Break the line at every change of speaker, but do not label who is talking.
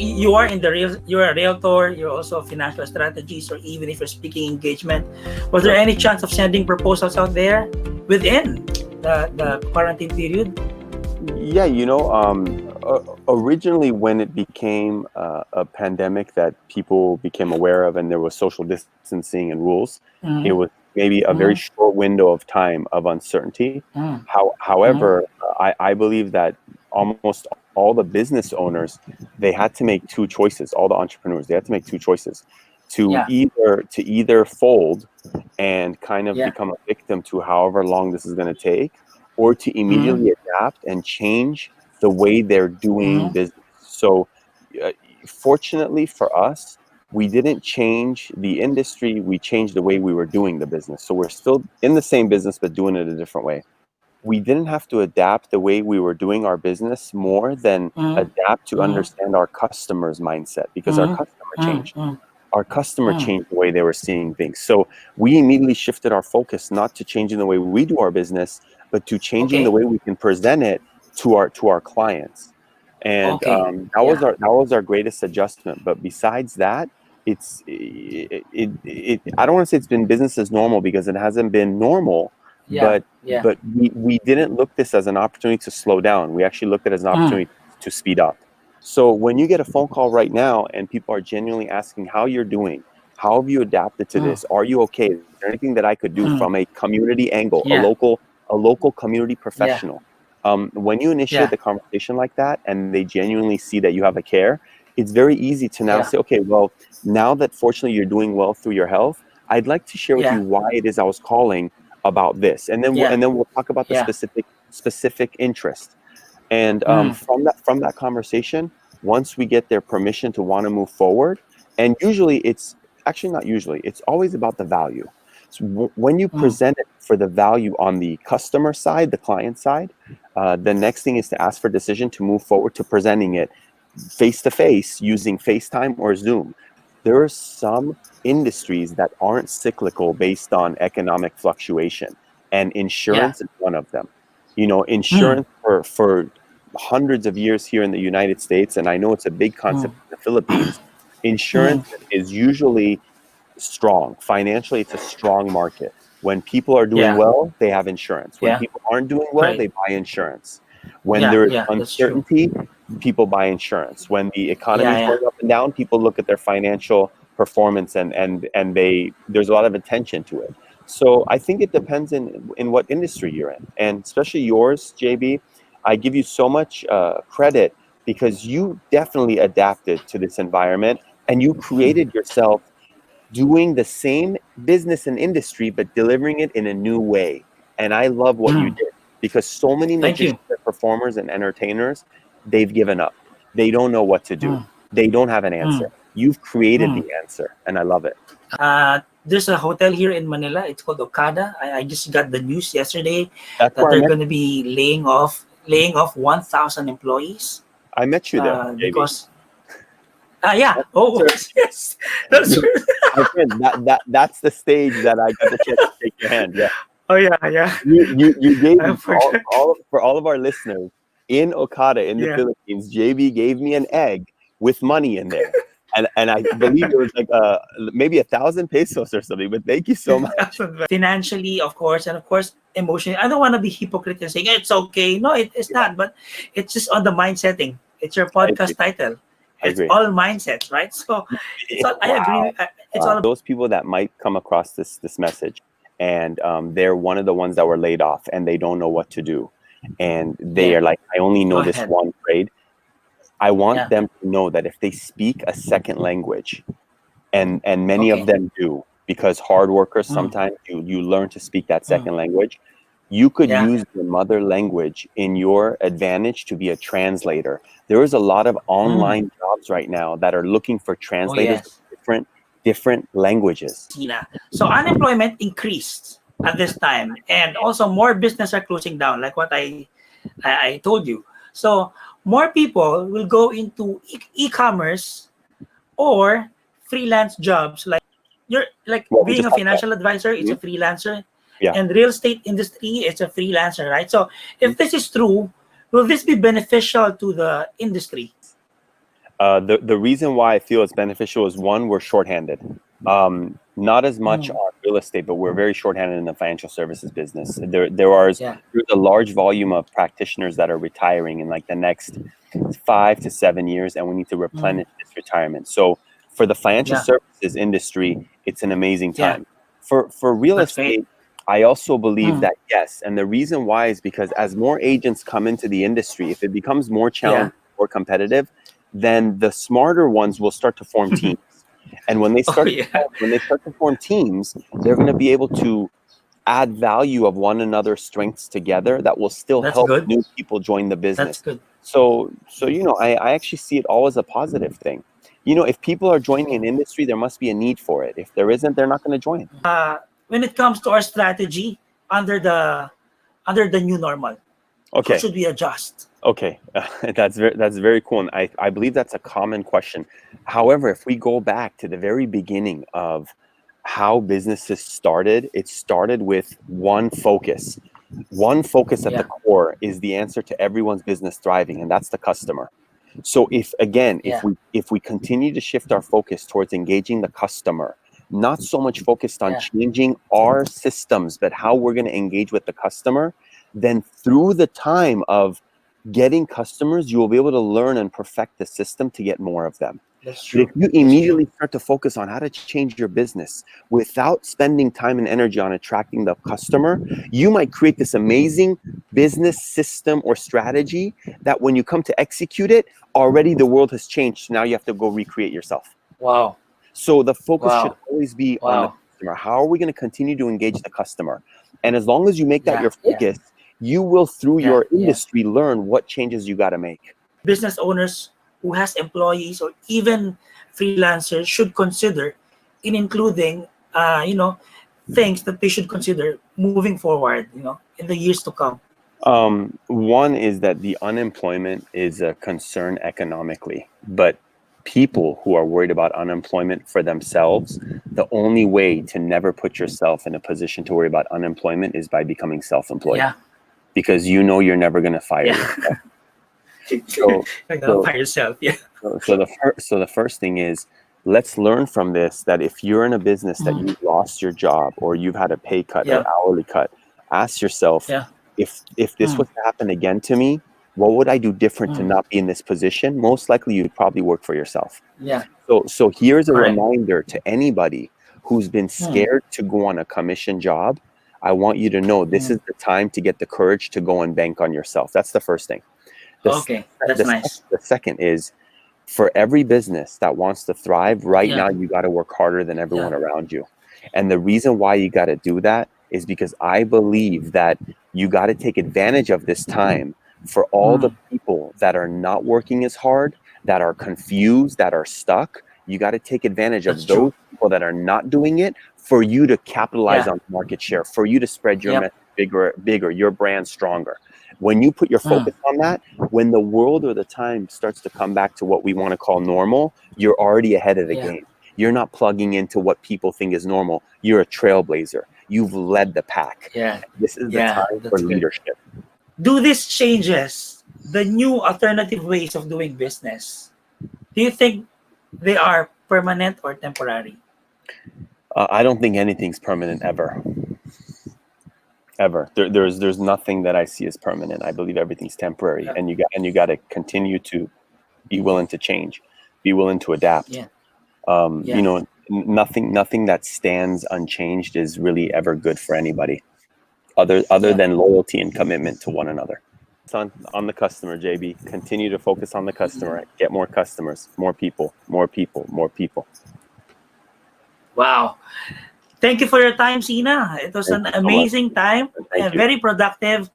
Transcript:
you are in the real, you're a realtor, you're also a financial strategist, or even if you're speaking engagement, was there
Sure.
any chance of sending proposals out there within the quarantine period?
Yeah, originally when it became a pandemic that people became aware of and there was social distancing and rules, it
Mm,
was maybe a very
mm,
short window of time of uncertainty.
mm, mm,
However, I believe that almost all the business owners, they had to make two choices, all the entrepreneurs, they had to make two choices
yeah,
to either fold and kind of
yeah,
become a victim to however long this is going to take, or to
mm,
immediately adapt and change the way they're doing
mm,
business. So, uh, fortunately for us, we didn't change the industry, we changed the way we were doing the business. So, we're still in the same business, but doing it a different way. We didn't have to adapt the way we were doing our business more than
mm,
adapt to
mm,
understand our customers' mindset, because our
mm,
customer
mm,
changed.
mm,
Our customer
mm.
changed the way they were seeing things. So we immediately shifted our focus not to changing the way we do our business, but to changing the
Okay,
way we can present it to our clients. And
okay,
that
yeah,
was our greatest adjustment. But besides that, I don't want to say it's been business as normal, because it hasn't been normal,
yeah,
but
yeah,
we didn't look this as an opportunity to slow down. We actually looked at it as an
mm,
opportunity to speed up. So when you get a phone call right now and people are genuinely asking how you're doing, how have you adapted to
mm,
this? Are you okay? Is there anything that I could do
mm,
from a community angle,
yeah,
a local community
yeah,
professional? When you initiate
yeah,
the conversation like that and they genuinely see that you have a care, it's very easy to now
yeah,
say, okay, well, now that fortunately you're doing well through your health, I'd like to share with you
yeah,
why it is I was calling about this, and then
yeah,
we'll talk about the
yeah,
specific interest. And
mm,
from that conversation, once we get their permission to want to move forward, and usually it's actually not usually, it's always about the value. So when you
mm,
present it for the value on the customer side, the client side, the next thing is to ask for decision to move forward to presenting it face to face using FaceTime or Zoom. There are some industries that aren't cyclical based on economic fluctuation, and
yeah,
insurance is one of them.
mm,
Insurance for hundreds of years here in the United States, and I know it's a big
mm,
concept in the Philippines,
mm,
insurance is usually strong. Financially, it's a strong market. When people are doing
yeah,
well, they have insurance. When
yeah,
people aren't doing well,
right,
they buy insurance. When
yeah,
there's
yeah, that's true.
uncertainty, people buy insurance. When the economy
Yeah,
is
yeah,
going up and down, people look at their financial performance, and there's a lot of attention to it. So I think it depends in what industry you're in, and especially yours, JB. I give you so much credit, because you definitely adapted to this environment and you created yourself doing the same business and industry but delivering it in a new way. And I love what you
mm,
did, because so many
thank you.
magicians and performers and entertainers, they've given up. They don't know what to do.
Mm,
They don't have an answer.
mm,
You've created
mm.
the answer, and I love it.
There's a hotel here in Manila. It's called Okada. I just got the news yesterday
That's
that
where
they're going to be laying off 1,000 employees.
I met you there, JB.
Because yeah.
That's
Oh
where,
yes, that's
my friend. That's the stage that I got the chance to shake your hand. Yeah.
oh yeah, yeah.
You gave
I
me
forgot.
for all of our listeners in Okada in the
Yeah.
Philippines. JB gave me an egg with money in there, and I believe it was like maybe 1,000 pesos or something. But thank you so much.
Financially, of course, and of course, emotionally. I don't want to be hypocrite and saying it's okay. No, it's
Yeah,
not. But it's just on the mindsetting. It's your
I agree.
podcast title.
I
It's
agree.
all mindsets, right? So it's all. I agree.
Wow.
It's all.
Those people that might come across this message, and they're one of the ones that were laid off, and they don't know what to do, and they
Yeah.
are like, I only
Go
know this
ahead.
one trade. I want
Yeah.
them to know that if they speak a second language, and many of
Okay.
them do, because hard workers,
Mm.
sometimes you learn to speak that
Mm.
second language. You could
Yeah.
use your mother language in your advantage to be a translator. There is a lot of
Mm.
online jobs right now that are looking for
Oh
translators of
yes.
different languages.
Sina. So unemployment increased at this time, and also more businesses are closing down, like what I told you. So more people will go into e-commerce or freelance jobs, like you're like
What we
being
just
a
talked about.
financial advisor, it's a
Mhm.
freelancer,
Yeah.
and real estate industry, it's a freelancer, right? So
Mhm.
if this is true, will this be beneficial to the industry?
The reason why I feel it's beneficial is, one, we're shorthanded. Not as much
Mm,
on real estate, but we're very shorthanded in the financial services business. There's
yeah.
a large volume of practitioners that are retiring in like the next 5 to 7 years, and we need to
Mm,
replenish this retirement. So for the financial
yeah.
services industry, it's an amazing
Yeah.
time. For real
That's great.
estate, I also believe
Mm,
that yes, and the reason why is because as more agents come into the industry, if it becomes more
yeah.
challenging, more competitive, then the smarter ones will start to form teams. And
Oh yeah.
when they start to form teams, they're going to be able to add value of one another's strengths together that will still
That's
help
good.
new people join the
That's
business.
good.
So I actually see it all as a positive thing. If people are joining an industry, there must be a need for it. If there isn't, they're not going to join.
When it comes to our strategy under the new normal, how
Okay.
should we adjust?
Okay, that's very cool, and I believe that's a common question. However, if we go back to the very beginning of how businesses started, it started with one focus. One focus at the
Yeah.
core is the answer to everyone's business thriving, and that's the customer. So if
Yeah.
we continue to shift our focus towards engaging the customer, not so much focused on
Yeah.
changing our systems, but how we're going to engage with the customer, then through the time of getting customers, you will be able to learn and perfect the system to get more of them.
That's
But if
true.
you
That's true.
immediately start to focus on how to change your business without spending time and energy on attracting the customer, you might create this amazing business system or strategy that when you come to execute it, already the world has changed. Now you have to go recreate yourself.
Wow.
So the focus should
Wow.
always be on the
Wow.
customer. How are we going to continue to engage the customer? And as long as you make that
Yeah.
your
Yeah.
focus, you will, through
Yeah.
your
Yeah.
industry, learn what changes you got to make.
Business owners who has employees or even freelancers should consider in including things that they should consider moving forward, in the years to come.
One is that the unemployment is a concern economically, but people who are worried about unemployment for themselves, the only way to never put yourself in a position to worry about unemployment is by becoming self-employed,
Yeah.
because you're never going to fire
Yeah.
yourself. So, so,
By yourself. Yeah.
so the first thing is, let's learn from this that if you're in a business that
Mm,
you've lost your job or you've had a pay cut or
yeah.
hourly cut, ask yourself,
Yeah.
if this
Mm,
was to happen again to me, what would I do different to
mm,
not be in this position? Most likely you'd probably work for yourself.
yeah.
So here's a
Correct.
reminder to anybody who's been
Mm,
scared to go on a commission job. I want you to know this
mm.
is the time to get the courage to go and bank on yourself. That's the first thing. The, s-
Okay. That's
the, sec-
nice.
the second is, for every business that wants to thrive right
Yeah.
now, you got to work harder than
Yeah.
everyone around you. And the reason why you got to do that is because I believe that you got to take advantage of this time for all the
Mm,
people that are not working as hard, that are confused, that are stuck. You got to take advantage
that's
of those
true.
people that are not doing it for you to capitalize
Yeah.
on market share, for you to spread your
Yep.
message bigger, your brand stronger. When you put your
Mm,
focus on that, when the world or the time starts to come back to what we want to call normal, you're already ahead of the
yeah.
game. You're not plugging into what people think is normal. You're a trailblazer. You've led the pack.
Yeah.
This is the
Yeah.
time for
That's good.
leadership.
Do these changes the new alternative ways of doing business? Do you think they are permanent or temporary?
I don't think anything's permanent ever. Ever. There's nothing that I see as permanent. I believe everything's temporary,
Yeah.
and you got to continue to be willing to change, be willing to adapt.
Yeah. Yeah.
Nothing that stands unchanged is really ever good for anybody, other
Yeah.
than loyalty and commitment to one another. It's on the customer, JB. Continue to focus on the customer. Get more customers, more people, more people, more people.
Wow. Thank you for your time, Sina. It was
Thank
an
you so much.
amazing time
Thank
and
you.
very productive.